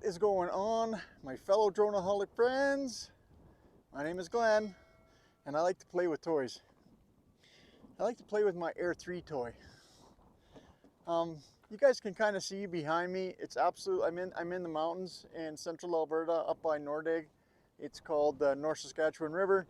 is going on, my fellow droneaholic friends? My name is Glenn, and I like to play with toys. I like to play with my Air 3 toy. You guys can kind of see behind me. It's absolute. I'm in the mountains in central Alberta, up by Nordegg. It's called the North Saskatchewan River,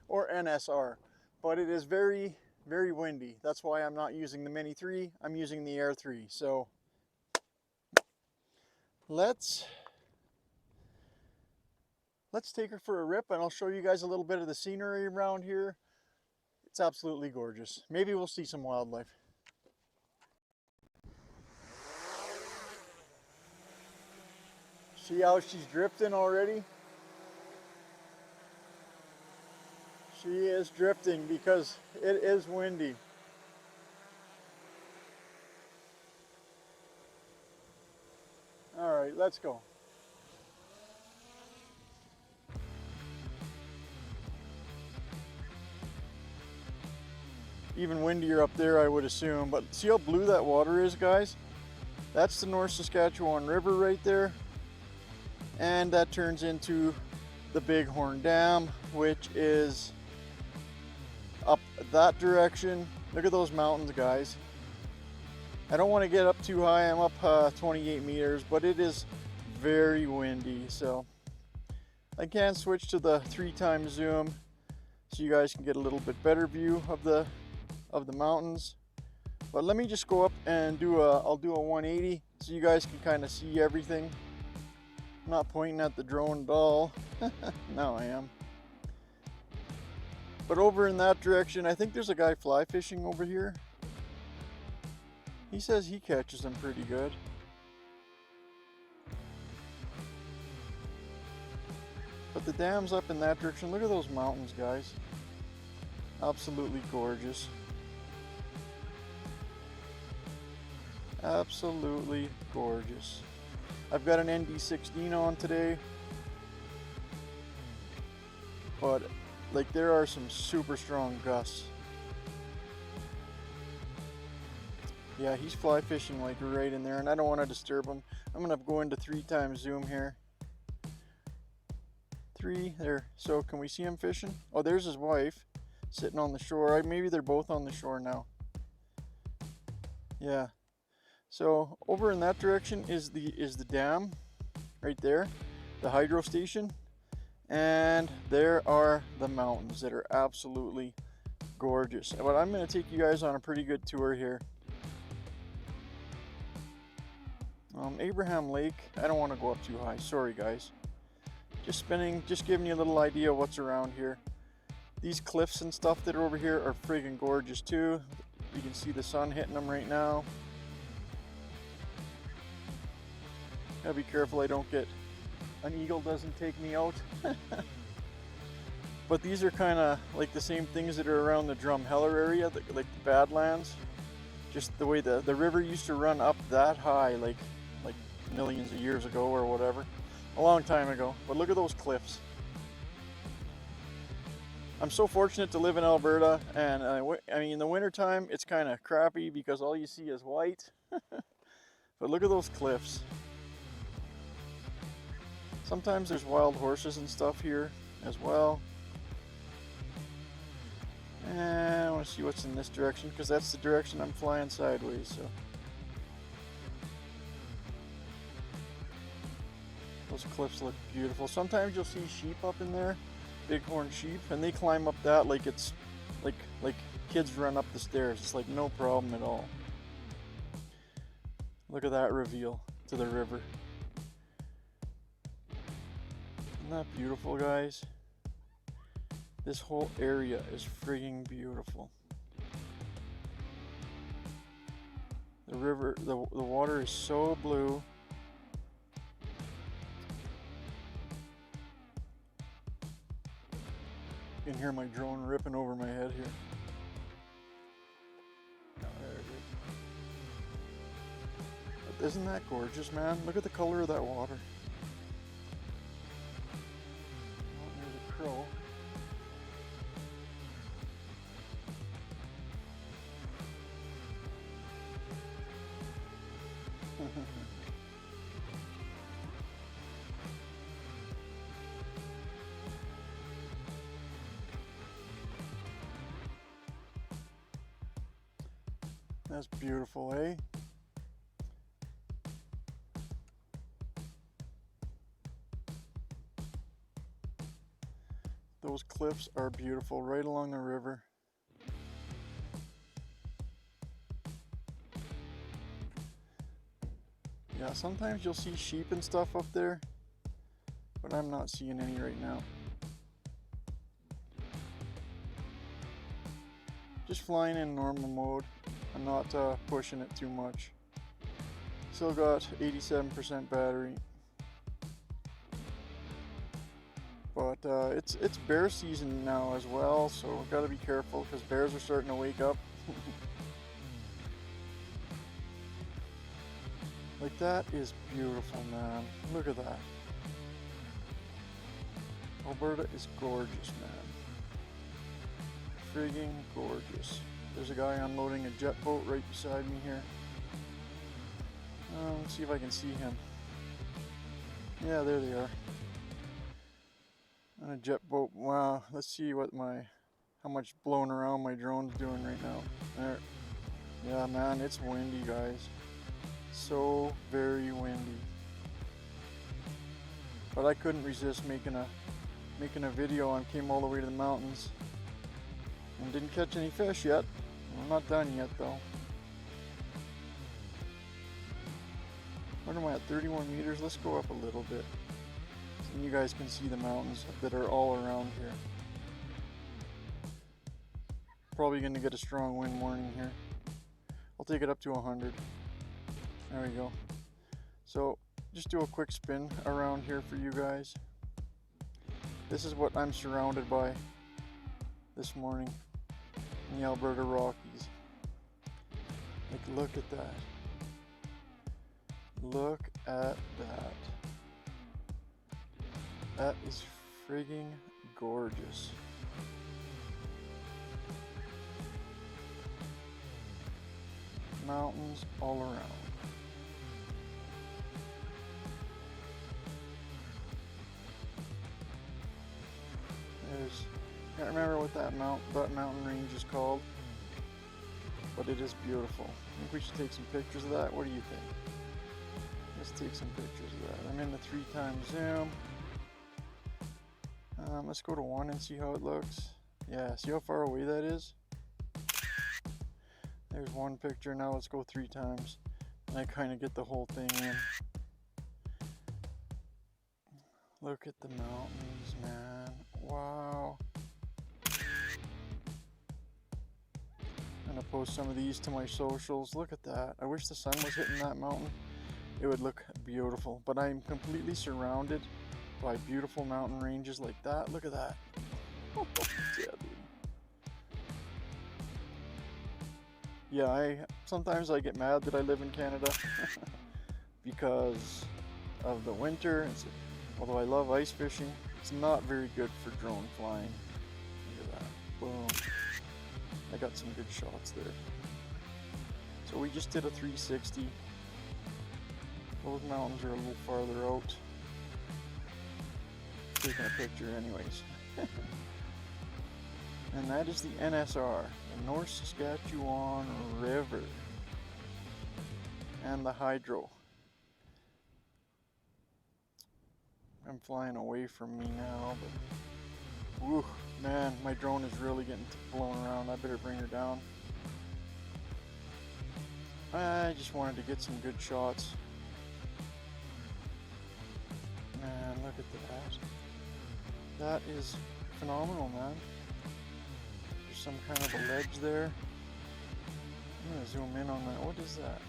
or NSR. But it is very, very windy. That's why I'm not using the Mini 3. I'm using the Air 3. So let's take her for a rip, and I'll show you guys a little bit of the scenery around here. It's absolutely gorgeous. Maybe we'll see some wildlife. See how she's drifting already? She is drifting because it is windy. All right, let's go. Even windier up there, I would assume. But see how blue that water is, guys? That's the North Saskatchewan River right there. And that turns into the Bighorn Dam, which is up that direction. Look at those mountains, guys. I don't want to get up too high. I'm up 28 meters, but it is very windy. So I can switch to the 3x zoom so you guys can get a little bit better view of the mountains. But let me just go up and I'll do a 180 so you guys can kind of see everything. I'm not pointing at the drone at all. Now I am. But over in that direction, I think there's a guy fly fishing over here. He says he catches them pretty good. But the dam's up in that direction. Look at those mountains, guys. Absolutely gorgeous. Absolutely gorgeous. I've got an ND16 on today, but like there are some super strong gusts. Yeah, he's fly fishing like right in there, and I don't want to disturb him. I'm gonna go into 3x zoom here. 3 there. So can we see him fishing? Oh, there's his wife sitting on the shore. Maybe they're both on the shore now. Yeah. So over in that direction is the dam, right there, the hydro station, and there are the mountains that are absolutely gorgeous. But I'm going to take you guys on a pretty good tour here. Abraham Lake. I don't want to go up too high. Sorry, guys. Just giving you a little idea of what's around here. These cliffs and stuff that are over here are friggin' gorgeous too. You can see the sun hitting them right now. Gotta be careful I don't get an eagle doesn't take me out. But these are kind of like the same things that are around the Drumheller area, like the Badlands. Just the way the river used to run up that high, like millions of years ago or whatever, a long time ago. But look at those cliffs. I'm so fortunate to live in Alberta, and I mean in the wintertime it's kind of crappy because all you see is white. But look at those cliffs. Sometimes there's wild horses and stuff here as well. And I want to see what's in this direction because that's the direction I'm flying sideways. So those cliffs look beautiful. Sometimes you'll see sheep up in there, bighorn sheep, and they climb up that like it's like kids run up the stairs. It's like no problem at all. Look at that reveal to the river. Isn't that beautiful, guys? This whole area is frigging beautiful. The river, the water is so blue. You can hear my drone ripping over my head here. Oh, there it is. But isn't that gorgeous, man? Look at the color of that water. Oh, there's a crow. That's beautiful, eh? Those cliffs are beautiful right along the river. Yeah, sometimes you'll see sheep and stuff up there, but I'm not seeing any right now. Just flying in normal mode. I'm not pushing it too much. Still got 87% battery. But it's bear season now as well, so we've got to be careful because bears are starting to wake up. Like, that is beautiful, man. Look at that. Alberta is gorgeous, man. Frigging gorgeous. There's a guy unloading a jet boat right beside me here. Let's see if I can see him. Yeah, there they are. On a jet boat. Wow, let's see what how much blowing around my drone's doing right now. There. Yeah, man, it's windy, guys. So very windy. But I couldn't resist making a video and came all the way to the mountains. And didn't catch any fish yet. I'm not done yet though. What am I at? 31 meters? Let's go up a little bit. And you guys can see the mountains that are all around here. Probably going to get a strong wind warning here. I'll take it up to 100. There we go. So just do a quick spin around here for you guys. This is what I'm surrounded by this morning in the Alberta Rockies. Like, look at that. Look at that. That is frigging gorgeous. Mountains all around. I can't remember what that mountain range is called, but it is beautiful. I think we should take some pictures of that. What do you think? Let's take some pictures of that. I'm in the 3x zoom. Let's go to 1 and see how it looks. Yeah, see how far away that is? There's one picture. Now let's go 3 times. And I kind of get the whole thing in. Look at the mountains, man. Wow. I'm gonna post some of these to my socials. Look at that. I wish the sun was hitting that mountain. It would look beautiful. But I'm completely surrounded by beautiful mountain ranges like that. Look at that. Deadly. Yeah, sometimes I get mad that I live in Canada because of the winter. Although I love ice fishing, it's not very good for drone flying. Look at that. Boom. I got some good shots there. So we just did a 360. Those mountains are a little farther out. Taking a picture anyways. And that is the NSR, the North Saskatchewan River. And the hydro. I'm flying away from me now, but whew, man, my drone is really getting blown around. I better bring her down. I just wanted to get some good shots. Man, look at that. That is phenomenal, man. There's some kind of a ledge there. I'm gonna zoom in on that. What is that?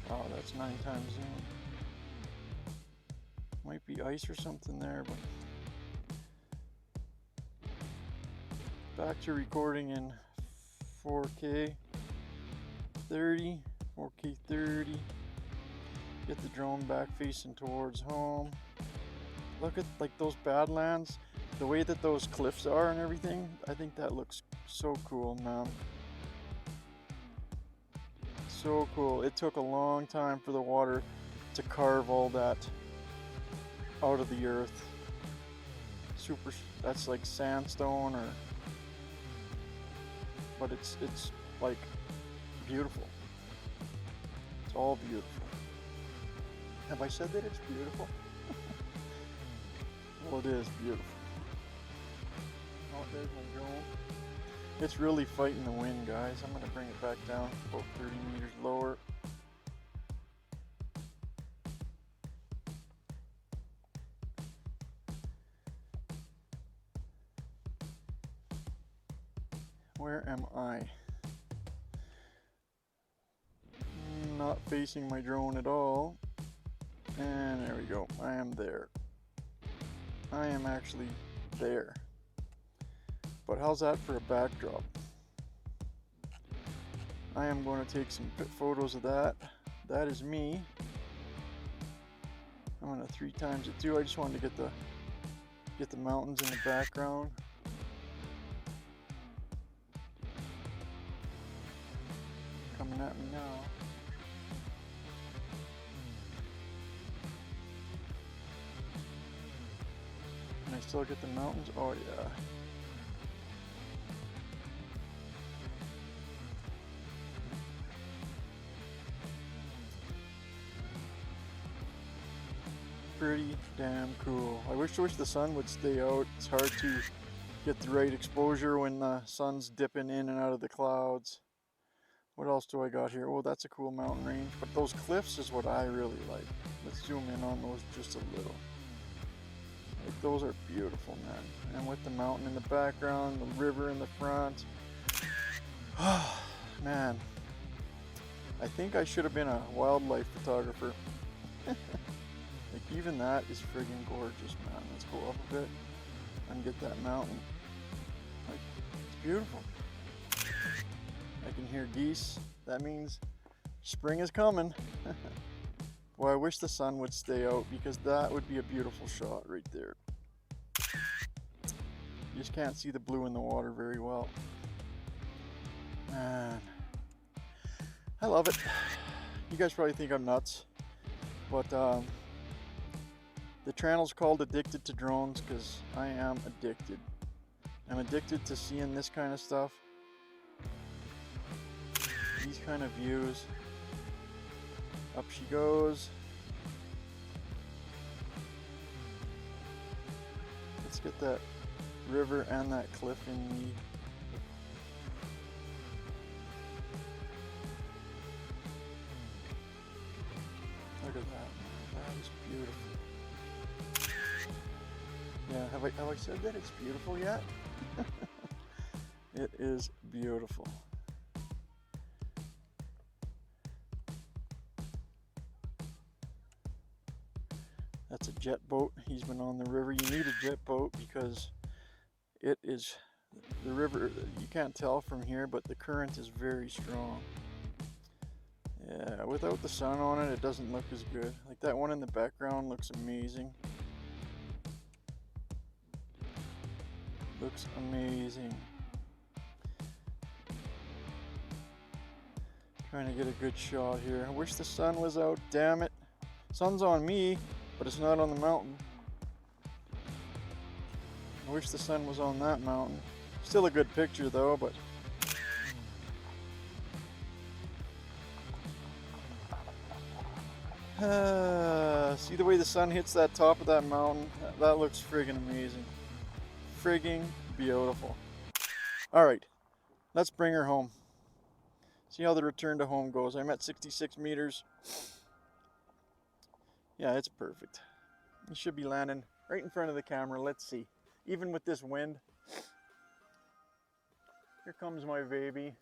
Oh, that's 9x zoom. Might be ice or something there, but back to recording in 4K 30, 4K 30. Get the drone back facing towards home. Look at like those Badlands, the way that those cliffs are and everything. I think that looks so cool, man. So cool. It took a long time for the water to carve all that out of the earth. That's like sandstone, but it's like beautiful. It's all beautiful. Have I said that it's beautiful? Well, it is beautiful. Oh, there's my drone. It's really fighting the wind, guys. I'm going to bring it back down about 30 meters lower. Where am I? Not facing my drone at all. And there we go. I am there. I am actually there. But how's that for a backdrop? I am going to take some photos of that. That is me. I'm going to 3 times it too. I just wanted to get the mountains in the background. Coming at me now. Can I still get the mountains? Oh yeah. Pretty damn cool. I wish the sun would stay out. It's hard to get the right exposure when the sun's dipping in and out of the clouds. What else do I got here? Oh, that's a cool mountain range. But those cliffs is what I really like. Let's zoom in on those just a little. Like, those are beautiful, man. And with the mountain in the background, the river in the front. Man, I think I should have been a wildlife photographer. Like, even that is friggin' gorgeous, man. Let's go up a bit and get that mountain. Like, it's beautiful. I can hear geese. That means spring is coming. Boy, I wish the sun would stay out, because that would be a beautiful shot right there. You just can't see the blue in the water very well. Man, I love it. You guys probably think I'm nuts, but the channel's called Addicted to Drones because I am addicted. I'm addicted to seeing this kind of stuff. These kind of views. Up she goes. Let's get that river and that cliff in me. Look at that. That is beautiful. Yeah, have I said that it's beautiful yet? It is beautiful. That's a jet boat. He's been on the river. You need a jet boat because it is, the river, you can't tell from here, but the current is very strong. Yeah, without the sun on it, it doesn't look as good. Like that one in the background looks amazing. Looks amazing. Trying to get a good shot here. I wish the sun was out, damn it. Sun's on me, but it's not on the mountain. I wish the sun was on that mountain. Still a good picture though, but see the way the sun hits that top of that mountain? That looks friggin' amazing. Friggin' beautiful. Alright, let's bring her home. See how the return to home goes. I'm at 66 meters. Yeah, it's perfect. You should be landing right in front of the camera. Let's see. Even with this wind. Here comes my baby.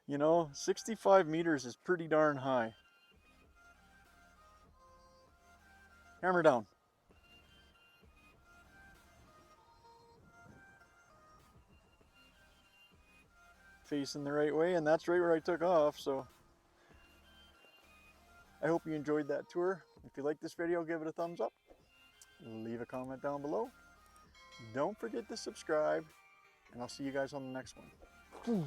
You know, 65 meters is pretty darn high. Hammer down. Facing the right way, and that's right where I took off, so I hope you enjoyed that tour. If you like this video, give it a thumbs up. Leave a comment down below. Don't forget to subscribe, and I'll see you guys on the next one.